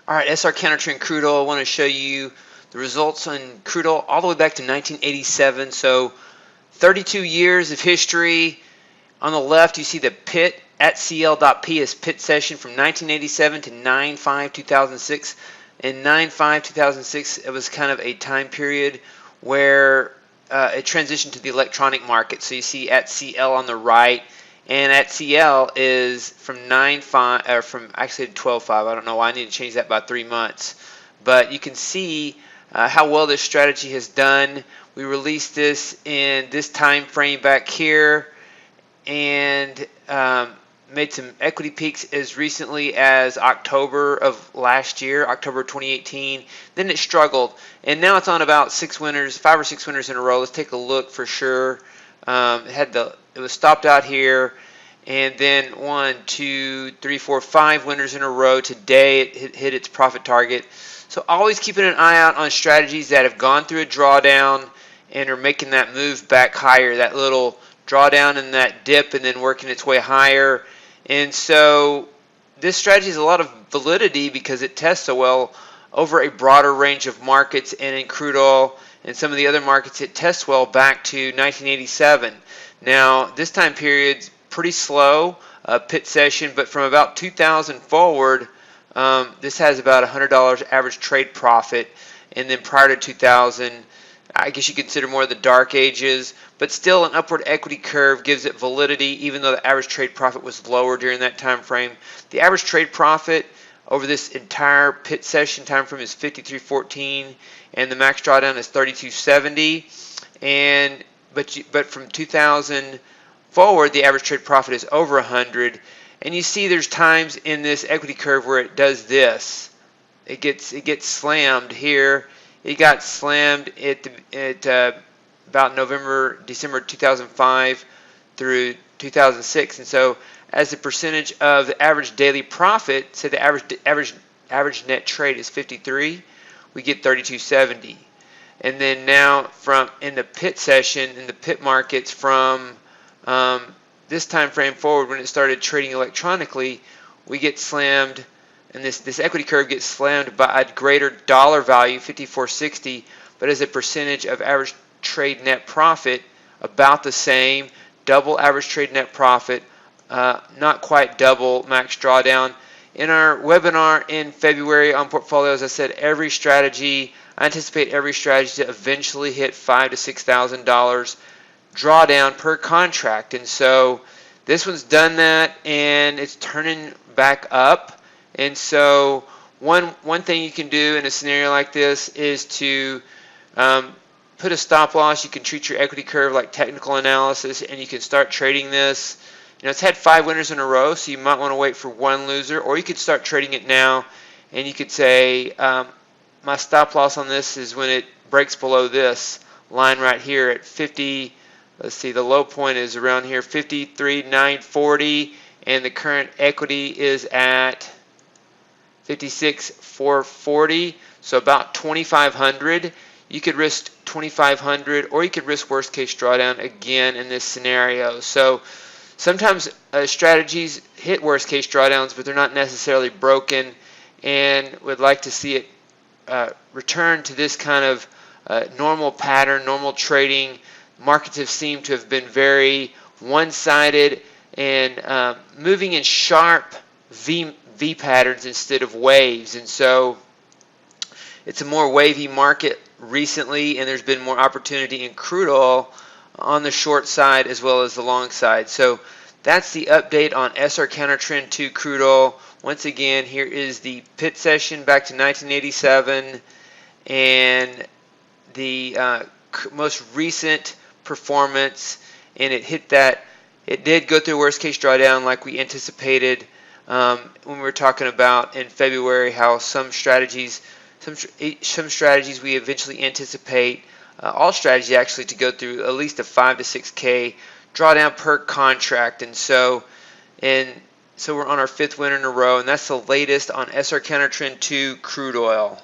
All right, SR CounterTrend Crude Oil. I want to show you the results on crude oil all the way back to 1987. So 32 years of history. On the left, you see the pit at CL.P is pit session from 1987 to 9/5/2006. In 9/5/2006, it was kind of a time period where it transitioned to the electronic market. So you see at CL on the right, and at CL is from 9/5 or from actually 12/5. I don't know why I need to change that by 3 months, but you can see how well this strategy has done. We released this in this time frame back here, and made some equity peaks as recently as October of last year, October 2018. Then it struggled, and now it's on about 6 winners, 5 or 6 winners in a row. Let's take a look for sure. It was stopped out here, and then 1, 2, 3, 4, 5 winners in a row. Today it hit its profit target. So always keeping an eye out on strategies that have gone through a drawdown and are making that move back higher, that little drawdown and that dip, and then working its way higher. And so this strategy has a lot of validity because it tests so well over a broader range of markets, and in crude oil and some of the other markets it tests well back to 1987. Now this time period's pretty slow, pit session, but from about 2000 forward, this has about $100 average trade profit, and then prior to 2000, I guess you consider more of the dark ages, but still an upward equity curve gives it validity even though the average trade profit was lower during that time frame. The average trade profit over this entire pit session time frame is 53.14, and the max drawdown is 32.70, and but from 2000 forward the average trade profit is over 100. And you see there's times in this equity curve where it does this. It gets slammed here. It got slammed at about December 2005 through 2006, and so as a percentage of the average daily profit, say the average net trade is 53, we get 32.70. And then now from in the pit session, in the pit markets from this time frame forward, when it started trading electronically, we get slammed. And this equity curve gets slammed by a greater dollar value, 54.60, but as a percentage of average trade net profit, about the same. Double average trade net profit, not quite double max drawdown. In our webinar in February on portfolios, I said I anticipate every strategy to eventually hit $5,000 to $6,000 drawdown per contract. And so this one's done that, and it's turning back up. And so one thing you can do in a scenario like this is to put a stop loss. You can treat your equity curve like technical analysis, and you can start trading this. You know, it's had 5 winners in a row, so you might want to wait for 1 loser, or you could start trading it now, and you could say my stop loss on this is when it breaks below this line right here at 50. Let's see, the low point is around here, 53,940, and the current equity is at 56,440, so about 2,500. You could risk 2,500, or you could risk worst case drawdown again in this scenario. So sometimes strategies hit worst case drawdowns, but they're not necessarily broken, and would like to see it return to this kind of normal pattern, normal trading. Markets have seemed to have been very one-sided and moving in sharp V patterns instead of waves, and so it's a more wavy market recently, and there's been more opportunity in crude oil on the short side as well as the long side. So that's the update on SR CounterTrend II Crude Oil. Once again, here is the pit session back to 1987 and the most recent performance, and it hit that. It did go through worst case drawdown like we anticipated when we were talking about in February how some strategies we eventually anticipate, all strategies actually, to go through at least a 5 to 6K drawdown per contract. And so we're on our 5th winner in a row, and that's the latest on SR CounterTrend II Crude Oil.